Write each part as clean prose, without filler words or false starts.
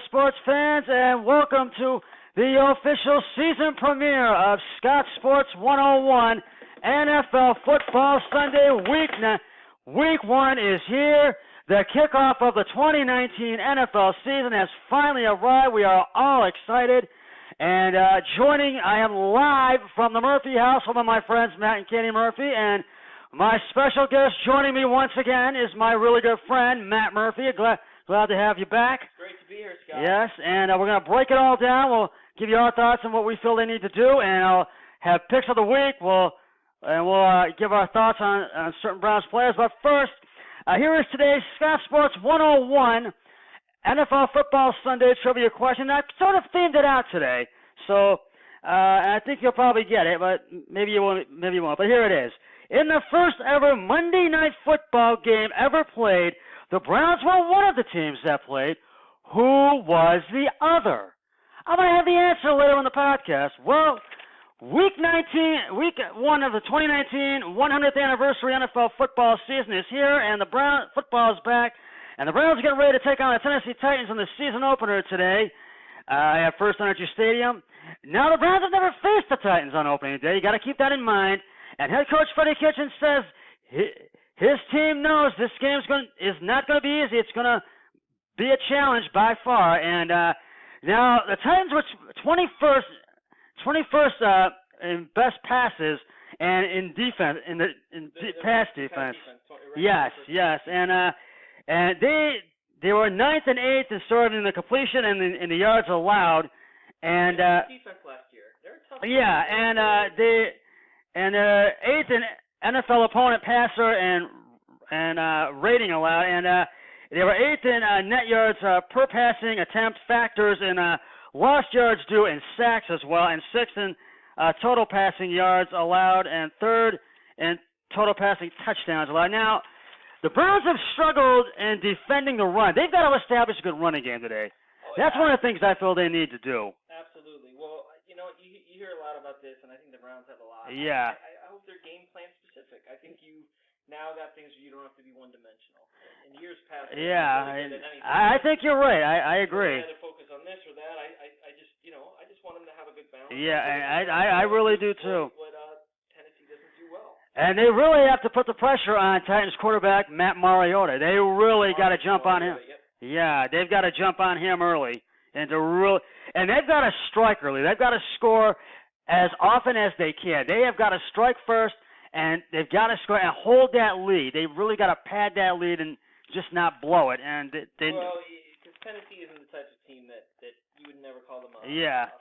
sports fans, and welcome to the official season premiere of Scott Sports 101 NFL Football Sunday Week 1 is here. The kickoff of the 2019 NFL season has finally arrived. We are all excited. And I am live from the Murphy household with my friends Matt and Katie Murphy. And my special guest joining me once again is my really good friend, Matt Murphy. Glad to have you back. Great to be here, Scott. Yes, and we're going to break it all down. We'll give you our thoughts on what we feel they need to do, and I'll have picks of the week. We'll give our thoughts on certain Browns players. But first, here is today's Scott Sports 101 NFL Football Sunday Trivia question. I sort of themed it out today, so I think you'll probably get it, but maybe you won't. But here it is. In the first ever Monday Night Football game ever played, the Browns were one of the teams that played. Who was the other? I'm going to have the answer later in the podcast. Well, Week 1 of the 2019 100th anniversary NFL football season is here, and the Brown football is back, and the Browns are getting ready to take on the Tennessee Titans in the season opener today at First Energy Stadium. Now, the Browns have never faced the Titans on opening day. You got to keep that in mind. And head coach Freddie Kitchens says his team knows this game is not going to be easy. It's going to be a challenge by far. And now the Titans were 21st in best passes and in defense pass defense. Yes. And they were 9th and 8th in sort of in the completion and in the yards allowed. And defense last year. They're a tough team. And 8th in NFL opponent passer and rating allowed, and they were 8th in net yards per passing attempt, factors in lost yards due, and sacks as well, and 6th in total passing yards allowed, and 3rd in total passing touchdowns allowed. Now, the Browns have struggled in defending the run. They've got to establish a good running game today. That's one of the things I feel they need to do. Absolutely. Well, you hear a lot about this, and I think the Browns have a lot. Yeah. I hope they're game plan specific. I think you now got things where you don't have to be one-dimensional. In years past, I think you're right. I agree. Either focus on this or that. I just want them to have a good balance. Yeah, I really do too. What Tennessee doesn't do well. And they really have to put the pressure on Titans quarterback Matt Mariota. They really got to jump on him. Yep. Yeah, they've got to jump on him early and they've got to strike early. They've got to score as often as they can. They have got to strike first, and they've got to score and hold that lead. They've really got to pad that lead and just not blow it. And because Tennessee isn't the type of team that you would never call them a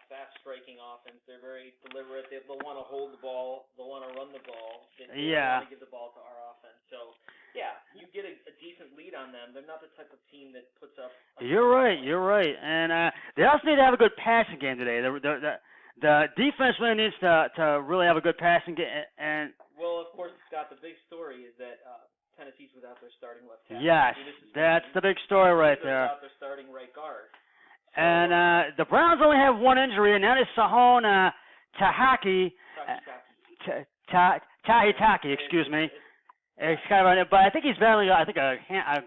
fast striking offense. They're very deliberate. They'll want to hold the ball. They'll want to run the ball. They want to give the ball to our offense. So, yeah, you get a decent lead on them. They're not the type of team that puts up. You're right. And they also need to have a good passing game today. The defense really needs to really have a good passing game. And well, of course, Scott, the big story is that Tennessee's without their starting left tackle. Yes, that's the big story right there. Without their starting right guard. So, and the Browns only have one injury, and that is Sahon Tahitaki. Excuse me. It's kind of, but I think he's battling a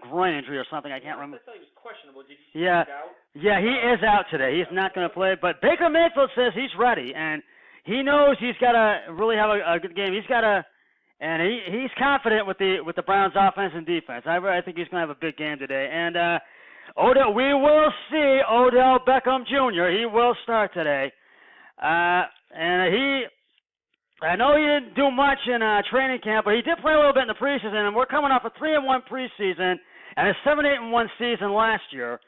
groin injury or something. I can't remember. I thought he was questionable. Did you see him out? Yeah, he is out today. He's not going to play. But Baker Mayfield says he's ready, and he knows he's got to really have a good game. He's got to, and he's confident with the Browns' offense and defense. I think he's going to have a big game today. And we will see Odell Beckham Jr. He will start today, and I know he didn't do much in training camp, but he did play a little bit in the preseason, and we're coming off a 3-1 preseason and a 7-8-1 season last year.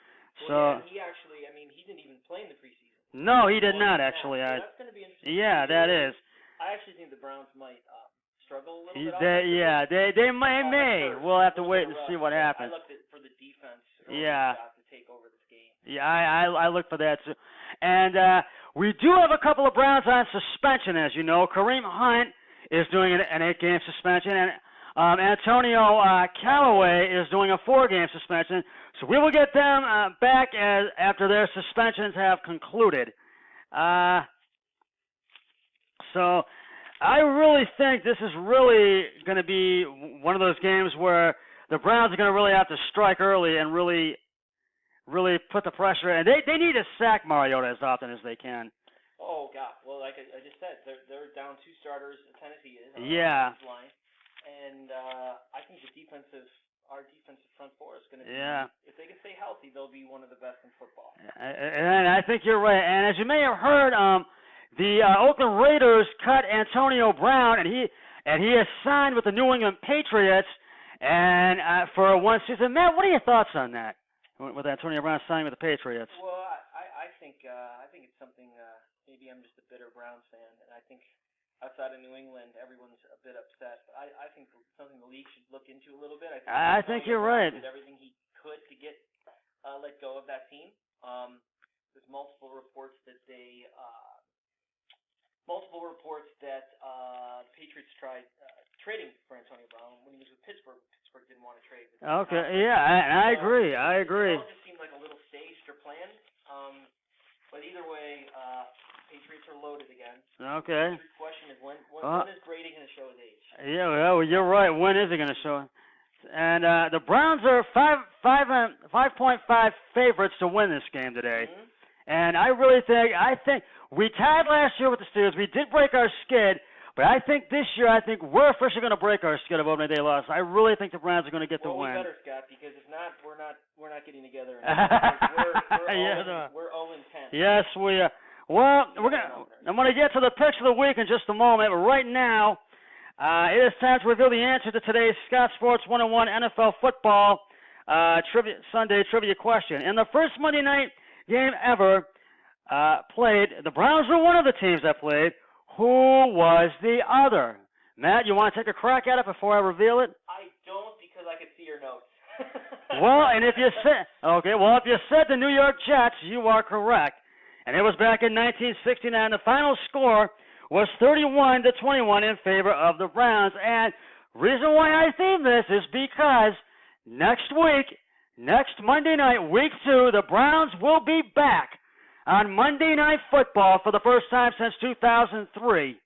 Well, he actually, he didn't even play in the preseason. No, he did not actually. So that's going to be interesting. Yeah, that is. I actually think the Browns might struggle a little bit. They may. We'll have to wait and see what happens. I looked for the defense. To take over this game. Yeah, I look for that too. And we do have a couple of Browns on suspension, as you know. Kareem Hunt is doing an 8-game suspension, and Antonio Callaway is doing a 4-game suspension. So we will get them back after their suspensions have concluded. So I really think this is really going to be one of those games where the Browns are going to really have to strike early and really really put the pressure, and they need to sack Mariota as often as they can. Oh God! Well, like I just said, they're down 2 starters. Tennessee is on yeah. the line, and I think our defensive front four is going to be. Yeah. If they can stay healthy, they'll be one of the best in football. And I think you're right. And as you may have heard, the Oakland Raiders cut Antonio Brown, and he is signed with the New England Patriots, and for one season. Matt, what are your thoughts on that? With Antonio Brown signing with the Patriots? Well, I think it's something. Maybe I'm just a bitter Browns fan, and I think outside of New England, everyone's a bit upset. But I think something the league should look into a little bit. I think you're right. Did everything he could to get let go of that team. There's multiple reports that the Patriots tried trading for Antonio Brown when he was with Pittsburgh. Pittsburgh didn't want to trade. Okay, yeah, and I agree. It all just seemed like a little staged or planned. But either way, Patriots are loaded again. Okay. The question is when is Brady going to show his age? Yeah, well, you're right. When is he going to show? And the Browns are 5.5 favorites to win this game today. Mm-hmm. And I think we tied last year with the Steelers. We did break our skid, but I think this year, we're officially going to break our skid of opening day loss. I really think the Browns are going to get the win. Well, we better, Scott, because if not, we're not getting together anymore. We're 0-10. Yes, we are. Well, I'm going to get to the picks of the week in just a moment, but right now, it is time to reveal the answer to today's Scott Sports 101 NFL Football Sunday trivia question. In the first Monday night game ever played, the Browns were one of the teams that played. Who was the other? Matt, you want to take a crack at it before I reveal it? I don't, because I can see your notes. Well, and if you said the New York Jets, you are correct. And it was back in 1969. The final score was 31-21 in favor of the Browns. And reason why I theme this is because next Monday night, week 2, the Browns will be back on Monday Night Football for the first time since 2003.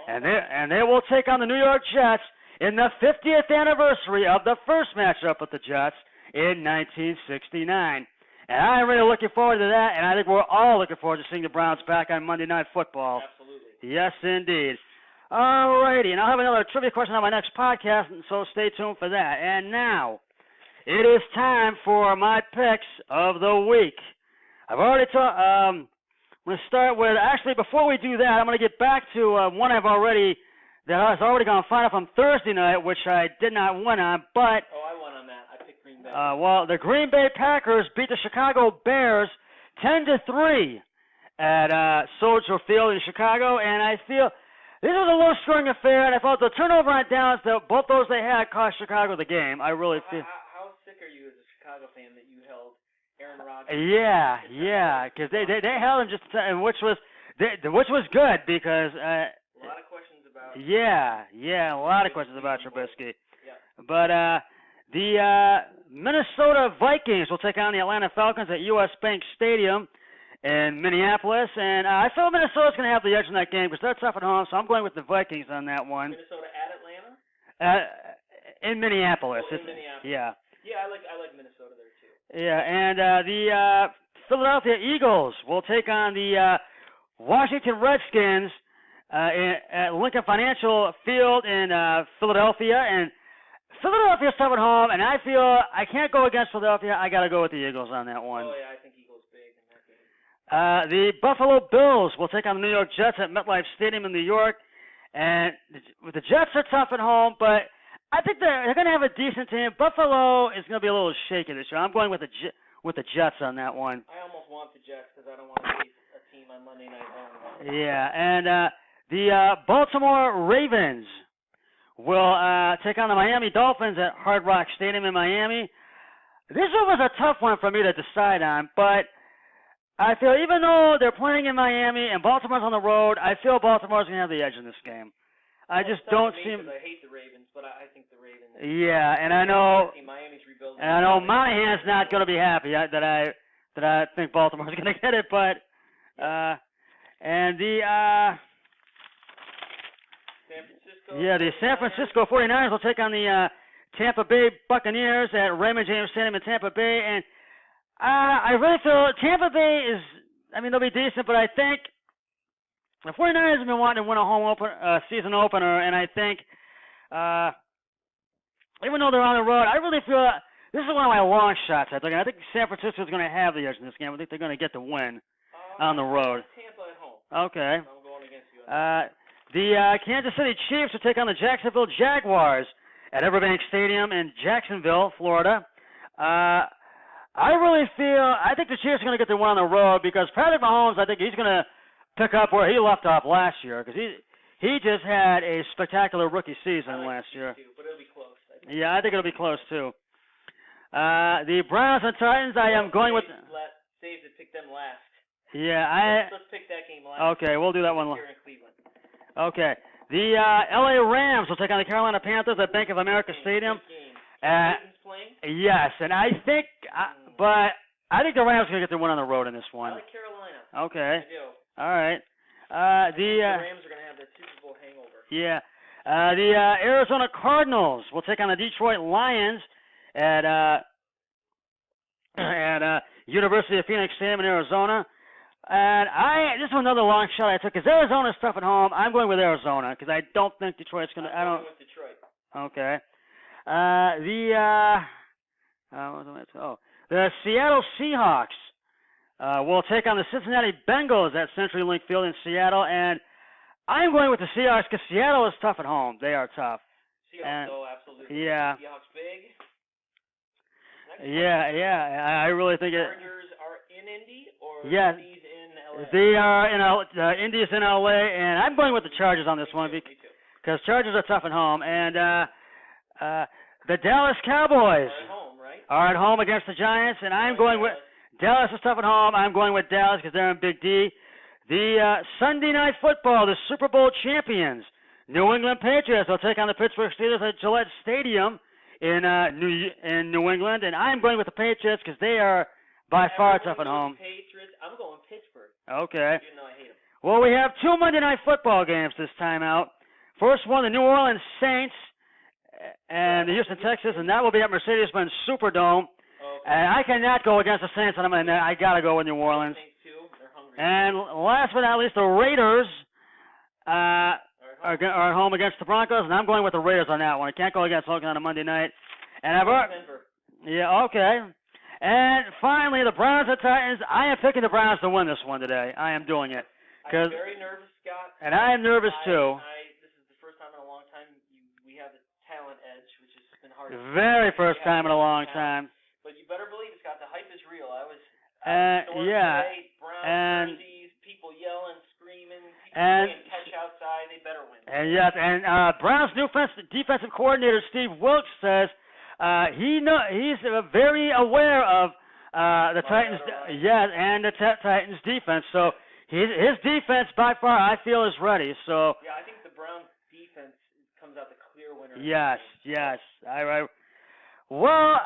And they will take on the New York Jets in the 50th anniversary of the first matchup with the Jets in 1969. And I'm really looking forward to that, and I think we're all looking forward to seeing the Browns back on Monday Night Football. Absolutely. Yes, indeed. All righty, and I'll have another trivia question on my next podcast, and so stay tuned for that. And now, it is time for my picks of the week. I've already I'm going to start with, actually, before we do that, I'm going to get back to one that has already gone final from Thursday night, which I did not win on, but... Oh, I won on that. I picked Green Bay. Well, the Green Bay Packers beat the Chicago Bears 10-3 at Soldier Field in Chicago, and I feel this was a low-scoring affair, and I felt the turnover on downs, both those they had, cost Chicago the game. I really feel... How sick are you as a Chicago fan that you held Aaron Rodgers? Yeah, because they held him which was good because a lot of questions about a lot of questions about Trubisky. Yeah. But the Minnesota Vikings will take on the Atlanta Falcons at U.S. Bank Stadium in Minneapolis, and I feel Minnesota's going to have the edge in that game because they're tough at home, so I'm going with the Vikings on that one. Minnesota at Atlanta? In Minneapolis. In Minneapolis. Yeah. Yeah, I like Minnesota there too. Yeah, and the Philadelphia Eagles will take on the Washington Redskins at Lincoln Financial Field in Philadelphia, and Philadelphia's tough at home, and I feel I can't go against Philadelphia. I got to go with the Eagles on that one. Oh yeah, I think Eagles big in that game. The Buffalo Bills will take on the New York Jets at MetLife Stadium in New York, and the Jets are tough at home, but I think they're going to have a decent team. Buffalo is going to be a little shaky this year. I'm going with the Jets on that one. I almost want the Jets because I don't want to face a team on Monday Night Football. Yeah, and the Baltimore Ravens will take on the Miami Dolphins at Hard Rock Stadium in Miami. This one was a tough one for me to decide on, but I feel even though they're playing in Miami and Baltimore's on the road, I feel Baltimore's going to have the edge in this game. I just don't see. I hate the Ravens, but I think the Ravens. Yeah, and I know. Miami's rebuilding. And I know Monahan's not going to be happy that I think Baltimore's going to get it, but and the San Francisco. Yeah, the San Francisco 49ers will take on the Tampa Bay Buccaneers at Raymond James Stadium in Tampa Bay, and I really feel Tampa Bay is. I mean, they'll be decent, but I think the 49ers have been wanting to win a season opener, and I think even though they're on the road, I really feel this is one of my long shots. I think San Francisco is going to have the edge in this game. I think they're going to get the win on the road. Tampa at home. Okay. I'm going against you. The Kansas City Chiefs will take on the Jacksonville Jaguars at Everbank Stadium in Jacksonville, Florida. I think the Chiefs are going to get the win on the road because Patrick Mahomes, I think he's going to pick up where he left off last year because he just had a spectacular rookie season last year. Too, but it'll be close. Yeah, I think it'll be close too. The Browns and Titans, I am going with. Save to pick them last. Yeah, let's pick that game last. Okay, we'll do that one. Here in Cleveland. Okay, the LA Rams will take on the Carolina Panthers at Bank of America Stadium. Yes, and I think, but I think the Rams are going to get the win on the road in this one. I like Carolina. Okay. I do. All right. The Rams are going to have that Super Bowl hangover. Yeah. The Arizona Cardinals will take on the Detroit Lions at University of Phoenix Stadium in Arizona. And this is another long shot I took because Arizona's tough at home. I'm going with Arizona because I don't think Detroit's going to. I'm going with Detroit. Okay. The Seattle Seahawks will take on the Cincinnati Bengals at CenturyLink Field in Seattle, and I'm going with the Seahawks because Seattle is tough at home. They are tough. Seahawks, absolutely. Yeah. Seahawks big. Yeah. I really think Chargers are in Indy or Indy's in LA? They are in Indy's in LA, and I'm going with the Chargers on this one because Chargers are tough at home, and the Dallas Cowboys are at home against the Giants, and I'm going with Dallas is tough at home. I'm going with Dallas because they're in Big D. The Sunday Night Football, the Super Bowl champions, New England Patriots will take on the Pittsburgh Steelers at Gillette Stadium in New England, and I'm going with the Patriots because they are by far tough at home. Patriots. I'm going Pittsburgh. Okay. Even though I hate them. Well, we have two Monday Night Football games this time out. First one, the New Orleans Saints and the Houston Texans, and that will be at Mercedes-Benz Superdome. Okay. And I cannot go against the Saints, and I got to go with New Orleans. They're hungry. And last but not least, the Raiders are at home against the Broncos, and I'm going with the Raiders on that one. I can't go against Oakland on a Monday night. And Denver. Yeah, okay. And finally, the Browns and Titans. I am picking the Browns to win this one today. I am doing it. I'm very nervous, Scott. And I am nervous too. This is the first time in a long time we have the talent edge, which has been hard. Very first time in a long time. But you better believe it, Scott. The hype is real. I was today, Browns jerseys, people yelling, screaming, people playing catch outside. They better win. And yes, and Browns' new defensive coordinator Steve Wilks says he's very aware of the Titans. And the Titans defense. So his defense by far I feel is ready. So yeah, I think the Browns defense comes out the clear winner. Yes. All right. Well,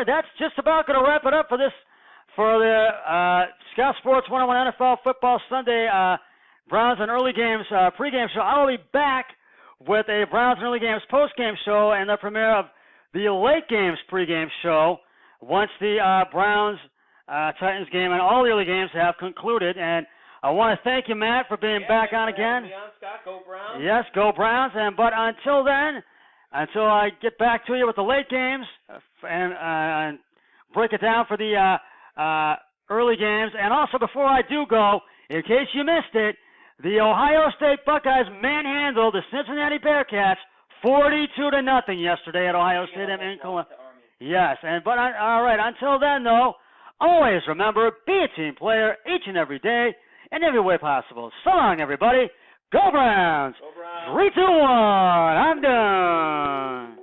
that's just about going to wrap it up for the Scout Sports 101 NFL Football Sunday Browns and Early Games pregame show. I will be back with a Browns and Early Games postgame show and the premiere of the Late Games pregame show once the Browns Titans game and all the early games have concluded. And I want to thank you, Matt, for being back on again. Scott. Go Browns. Yes, go Browns. But until then, until I get back to you with the late games and break it down for the early games, and also before I do go, in case you missed it, the Ohio State Buckeyes manhandled the Cincinnati Bearcats 42-0 yesterday at Ohio Stadium in Columbus. Yes, all right. Until then, though, always remember, be a team player each and every day, in every way possible. So long, everybody. Go Browns! Go Browns! 3, 2, 1. I'm done.